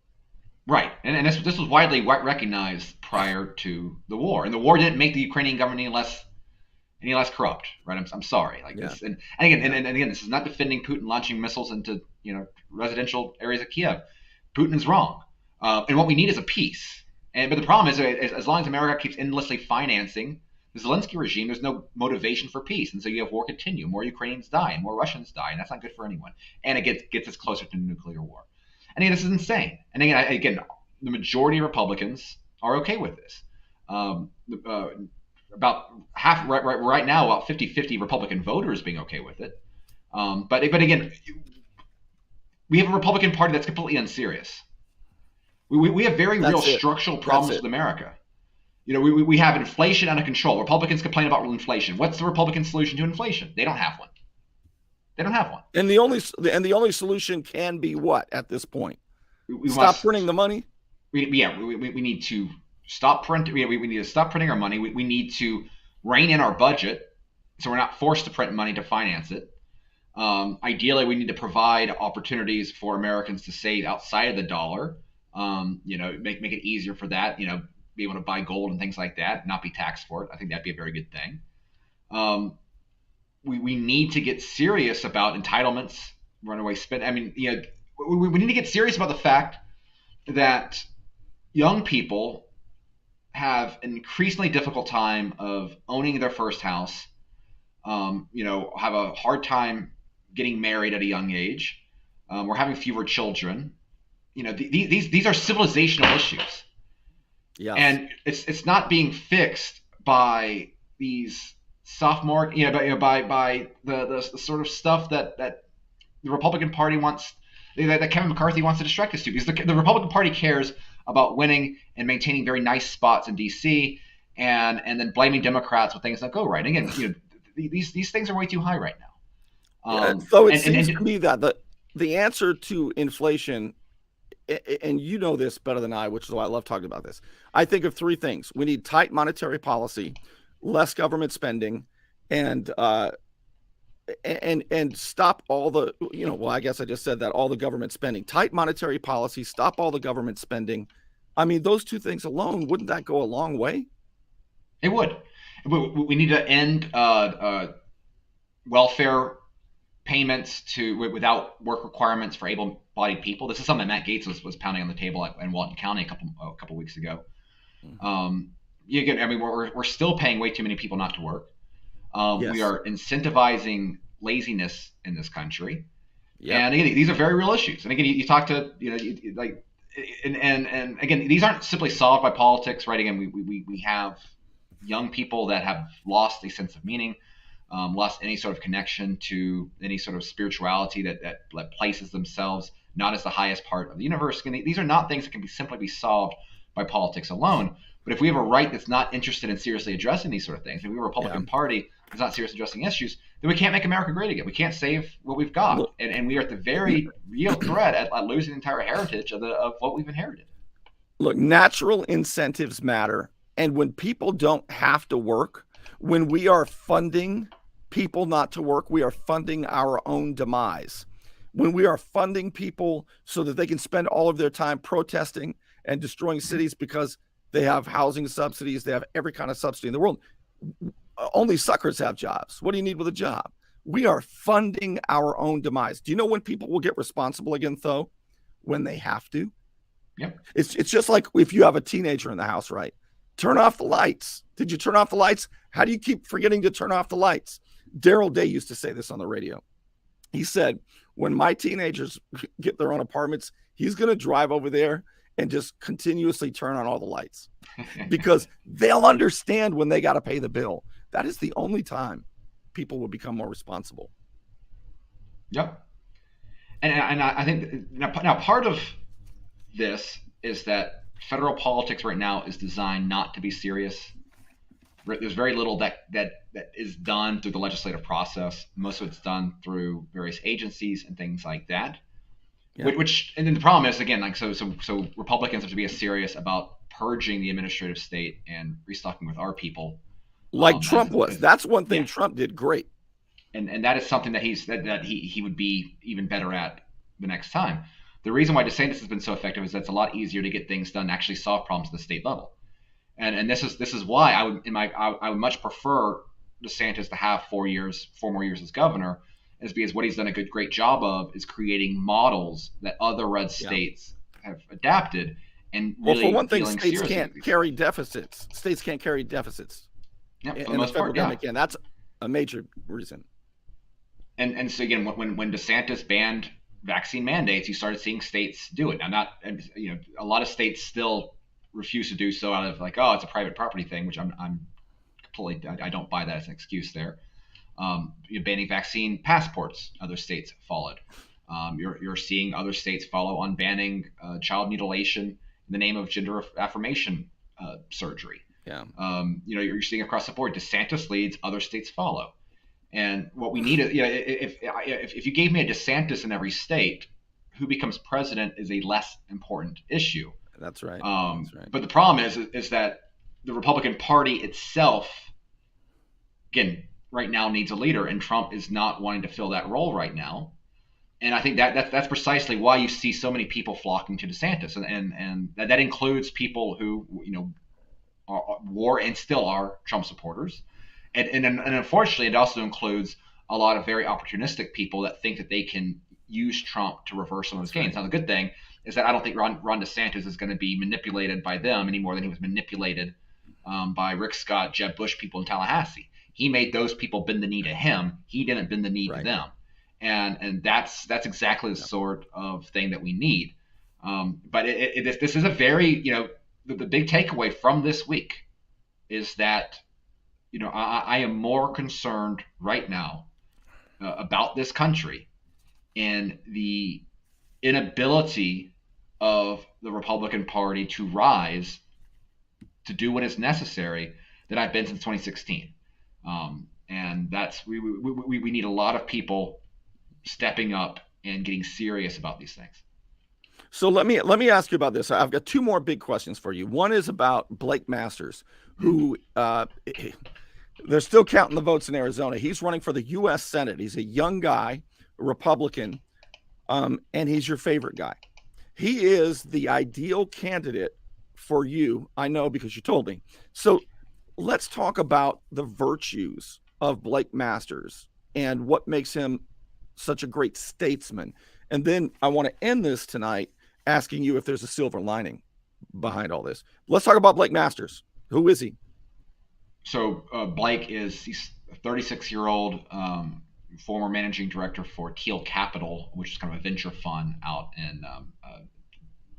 Right, and this was widely recognized prior to the war, and the war didn't make the Ukrainian government any less corrupt, right? I'm sorry, this, and again, this is not defending Putin launching missiles into residential areas of Kiev. Putin is wrong, and what we need is a peace. But the problem is, as long as America keeps endlessly financing the Zelensky regime, there's no motivation for peace, and so you have war continue. More Ukrainians die, and more Russians die, and that's not good for anyone. And it gets us closer to nuclear war. And again, this is insane. And again, the majority of Republicans are okay with this. About half right now, about 50-50 Republican voters being okay with it. But again, we have a Republican Party that's completely unserious. We have very real structural problems with America. We have inflation under control. Republicans complain about inflation. What's the Republican solution to inflation? They don't have one. They don't have one. And the only solution can be what at this point? We Stop printing the money. We need to stop printing. We need to stop printing our money. We need to rein in our budget so we're not forced to print money to finance it. Ideally, we need to provide opportunities for Americans to save outside of the dollar. Make it easier for that. Be able to buy gold and things like that, not be taxed for it. I think that'd be a very good thing. We need to get serious about entitlements, runaway spend. We need to get serious about the fact that young people have an increasingly difficult time of owning their first house. Have a hard time getting married at a young age. We're having fewer children. These are civilizational issues. Yeah. And it's not being fixed by these sophomore, by the sort of stuff that the Republican Party wants, that Kevin McCarthy wants to distract us to, because the Republican Party cares about winning and maintaining very nice spots in D.C. and then blaming Democrats when things don't go right. And again, these things are way too high right now. So it seems to me that the answer to inflation, and you know this better than I, which is why I love talking about this. I think of three things: we need tight monetary policy, less government spending, and stop all the, I guess I just said that, all the government spending. Tight monetary policy, stop all the government spending. I mean, those two things alone, wouldn't that go a long way? It would. We need to end welfare payments without work requirements for able-bodied people. This is something Matt Gaetz was pounding on the table in Walton County a couple weeks ago. We're still paying way too many people not to work. Yes. We are incentivizing laziness in this country. Yep. And again, these are very real issues. And again, you talk to, and again, these aren't simply solved by politics, right? Again, we have young people that have lost a sense of meaning, lost any sort of connection to any sort of spirituality that places themselves not as the highest part of the universe. And these are not things that can simply be solved by politics alone. But if we have a right that's not interested in seriously addressing these sort of things, if we have a Republican Party that's not seriously addressing issues, then we can't make America great again. We can't save what we've got. And we are at the very real threat at losing the entire heritage of what we've inherited. Look, natural incentives matter. And when people don't have to work, when we are funding people not to work, we are funding our own demise. When we are funding people so that they can spend all of their time protesting and destroying cities because they have housing subsidies, they have every kind of subsidy in the world. Only suckers have jobs. What do you need with a job? We are funding our own demise. Do you know when people will get responsible again, though? When they have to. Yep. It's just like if you have a teenager in the house, right? Turn off the lights. Did you turn off the lights? How do you keep forgetting to turn off the lights? Daryl Day used to say this on the radio. He said, when my teenagers get their own apartments, he's going to drive over there and just continuously turn on all the lights because they'll understand when they got to pay the bill. That is the only time people will become more responsible. Yep. And I think now part of this is that federal politics right now is designed not to be serious. There's very little that is done through the legislative process. Most of it's done through various agencies and things like that. Yeah. And then the problem is, again, so Republicans have to be as serious about purging the administrative state and restocking with our people, like Trump was. That's one thing Trump did great, and that is something that he would be even better at the next time. The reason why DeSantis has been so effective is that it's a lot easier to get things done and actually solve problems at the state level. And this is why I would much prefer DeSantis to have 4 more years as governor, is because what he's done a great job of is creating models that other red states have adapted. And really, well, for one thing, states can't carry deficits. States can't carry deficits. Yeah, for the most part, yeah. And that's a major reason. And so again, when DeSantis banned vaccine mandates, you started seeing states do it. Now, a lot of states still refuse to do so out of like, oh, it's a private property thing, which I'm completely, I don't buy that as an excuse there. Banning vaccine passports, other states followed. You're seeing other states follow on banning child mutilation in the name of gender affirmation surgery. Yeah. You're seeing across the board. DeSantis leads, other states follow. And what we need is, if you gave me a DeSantis in every state, who becomes president is a less important issue. That's right. That's right. But the problem is that the Republican Party itself, again, right now needs a leader, and Trump is not wanting to fill that role right now. And I think that's precisely why you see so many people flocking to DeSantis, and that includes people who were and still are Trump supporters, and unfortunately, it also includes a lot of very opportunistic people that think that they can use Trump to reverse some of his gains. Now, the good thing is that I don't think Ron DeSantis is going to be manipulated by them any more than he was manipulated by Rick Scott, Jeb Bush people in Tallahassee. He made those people bend the knee to him. He didn't bend the knee to them. And that's exactly the sort of thing that we need. But this is a very, the big takeaway from this week is that, I am more concerned right now about this country and the inability of the Republican Party to rise to do what is necessary than I've been since 2016. And that's we need a lot of people stepping up and getting serious about these things. So let me ask you about this. I've got two more big questions for you. One is about Blake Masters, who they're still counting the votes in Arizona. He's running for the U.S. Senate. He's a young guy, a Republican, and he's your favorite guy. He is the ideal candidate for you. I know because you told me. So let's talk about the virtues of Blake Masters and what makes him such a great statesman. And then I want to end this tonight asking you if there's a silver lining behind all this. Let's talk about Blake Masters. Who is he? So he's a 36-year-old former managing director for Teal Capital, which is kind of a venture fund out in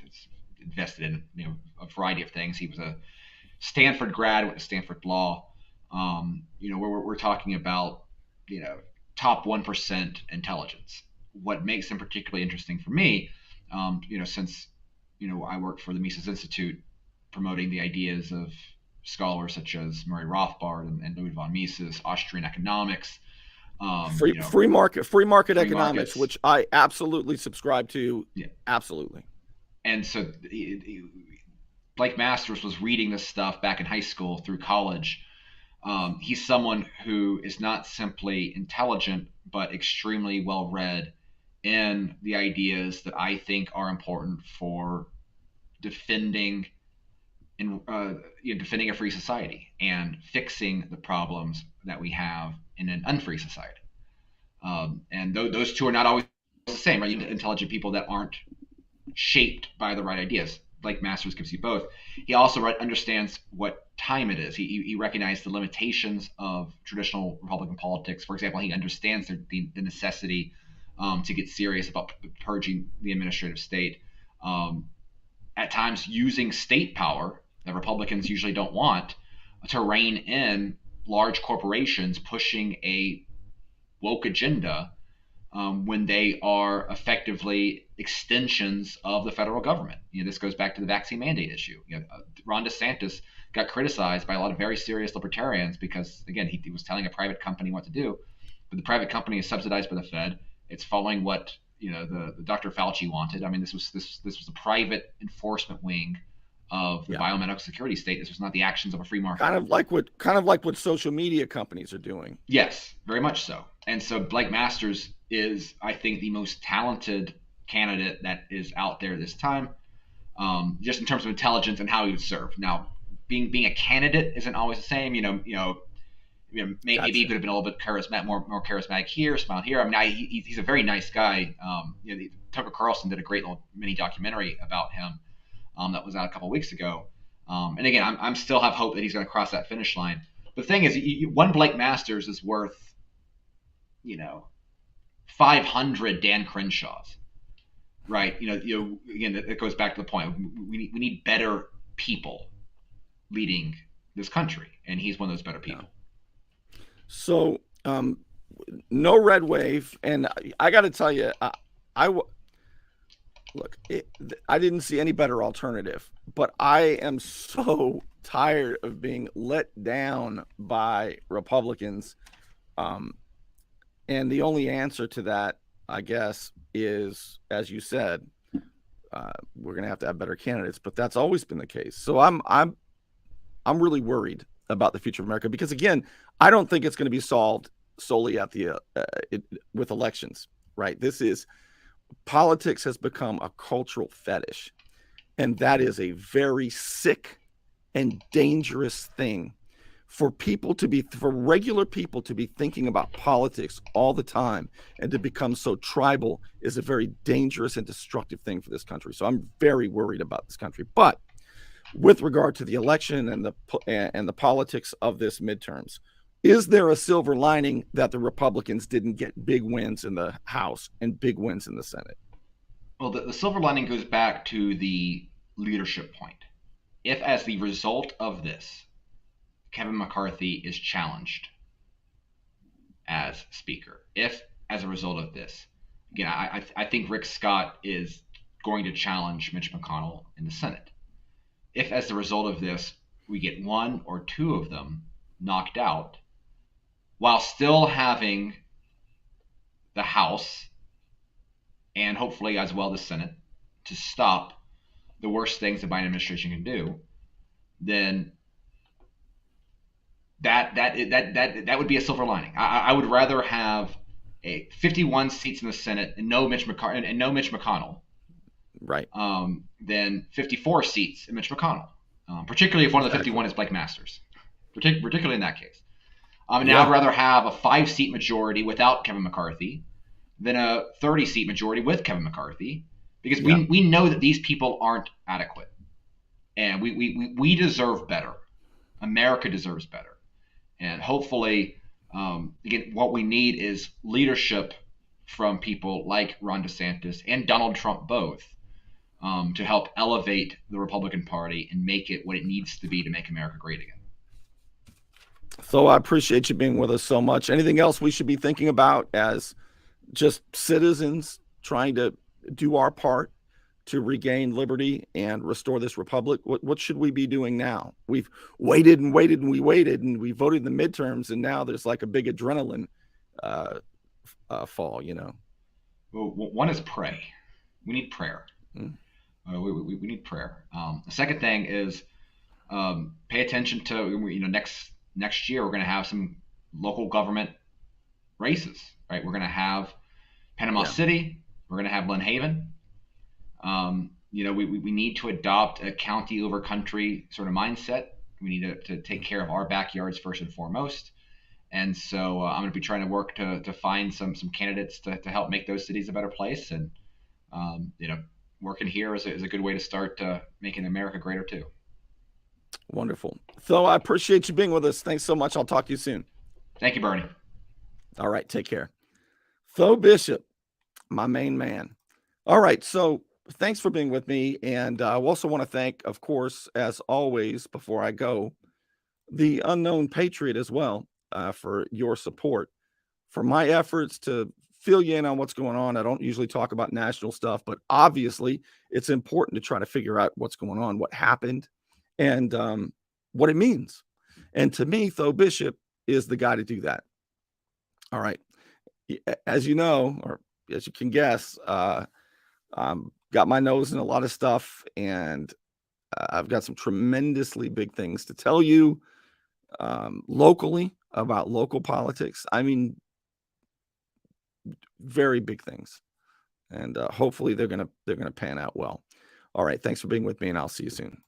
it's invested in a variety of things. He was a Stanford grad, went to Stanford Law. We're talking about top 1% intelligence. What makes him particularly interesting for me, since I worked for the Mises Institute, promoting the ideas of scholars such as Murray Rothbard and Ludwig von Mises, Austrian economics, free market economics, markets, which I absolutely subscribe to. Yeah, absolutely. And so Blake Masters was reading this stuff back in high school through college. He's someone who is not simply intelligent, but extremely well read in the ideas that I think are important for defending a free society and fixing the problems that we have in an unfree society. And those two are not always the same, right? Intelligent people that aren't shaped by the right ideas. Blake Masters gives you both. He also understands what time it is. He recognized the limitations of traditional Republican politics. For example, he understands the necessity to get serious about purging the administrative state. At times using state power that Republicans usually don't want to rein in large corporations pushing a woke agenda when they are effectively extensions of the federal government. This goes back to the vaccine mandate issue. Ron DeSantis got criticized by a lot of very serious libertarians because, again, he was telling a private company what to do, but the private company is subsidized by the Fed. It's following what the Dr. Fauci wanted. I mean, this was a private enforcement wing of the biomedical security state. This was not the actions of a free market. Kind of like what social media companies are doing. Yes, very much so. And so Blake Masters is, I think, the most talented candidate that is out there this time, just in terms of intelligence and how he would serve. Now, being a candidate isn't always the same. Maybe he could have been a little bit charismatic, more charismatic here, smiled here. I mean, he's a very nice guy. Tucker Carlson did a great little mini documentary about him that was out a couple of weeks ago. And again, I'm still have hope that he's going to cross that finish line. The thing is, one Blake Masters is worth 500 Dan Crenshaws, right? Again, it goes back to the point. We need better people leading this country, and he's one of those better people. Yeah. So, no red wave, and I got to tell you, I didn't see any better alternative, but I am so tired of being let down by Republicans. And the only answer to that, I guess, is, as you said, we're going to have better candidates, but that's always been the case. So I'm really worried about the future of America, because again, I don't think it's going to be solved solely at the with elections, right? Politics has become a cultural fetish, and that is a very sick and dangerous thing for regular people to be thinking about politics all the time, and to become so tribal is a very dangerous and destructive thing for this country. So I'm very worried about this country. But with regard to the election and the politics of this midterms, is there a silver lining that the Republicans didn't get big wins in the House and big wins in the Senate? Well, the silver lining goes back to the leadership point. If, as the result of this, Kevin McCarthy is challenged as Speaker, if, as a result of this, again, I think Rick Scott is going to challenge Mitch McConnell in the Senate. If, as the result of this, we get one or two of them knocked out, while still having the House and hopefully as well the Senate to stop the worst things the Biden administration can do, then that would be a silver lining. I would rather have 51 seats in the Senate and no Mitch McConnell, right? Than 54 seats in Mitch McConnell, particularly if one of the 51 is Blake Masters, particularly in that case. Now I'd rather have a 5-seat majority without Kevin McCarthy than a 30-seat majority with Kevin McCarthy, because we know that these people aren't adequate, and we deserve better. America deserves better. And hopefully, again, what we need is leadership from people like Ron DeSantis and Donald Trump both, to help elevate the Republican Party and make it what it needs to be to make America great again. So I appreciate you being with us so much. Anything else we should be thinking about as just citizens trying to do our part to regain liberty and restore this republic? What should we be doing now? We've waited and waited and we voted in the midterms, and now there's like a big adrenaline fall, Well, one is pray. We need prayer. We need prayer. The second thing is pay attention to, next year we're going to have some local government races, right? We're going to have Panama City. We're going to have Lynn Haven. We need to adopt a county over country sort of mindset. We need to take care of our backyards first and foremost. And so I'm going to be trying to work to find some candidates to help make those cities a better place. And, working here is a good way to start making America greater too. Wonderful. So I appreciate you being with us. Thanks so much. I'll talk to you soon. Thank you, Bernie. All right. Take care. Tho Bishop, my main man. All right. So thanks for being with me. And I also want to thank, of course, as always, before I go, the Unknown Patriot as well, for your support, for my efforts to fill you in on what's going on. I don't usually talk about national stuff, but obviously it's important to try to figure out what's going on, what happened, and what it means. And to me, Tho Bishop is the guy to do that. All right. As you know, or as you can guess, got my nose in a lot of stuff, and I've got some tremendously big things to tell you locally about local politics. I mean, very big things, and hopefully they're gonna pan out well. All right, thanks for being with me, and I'll see you soon.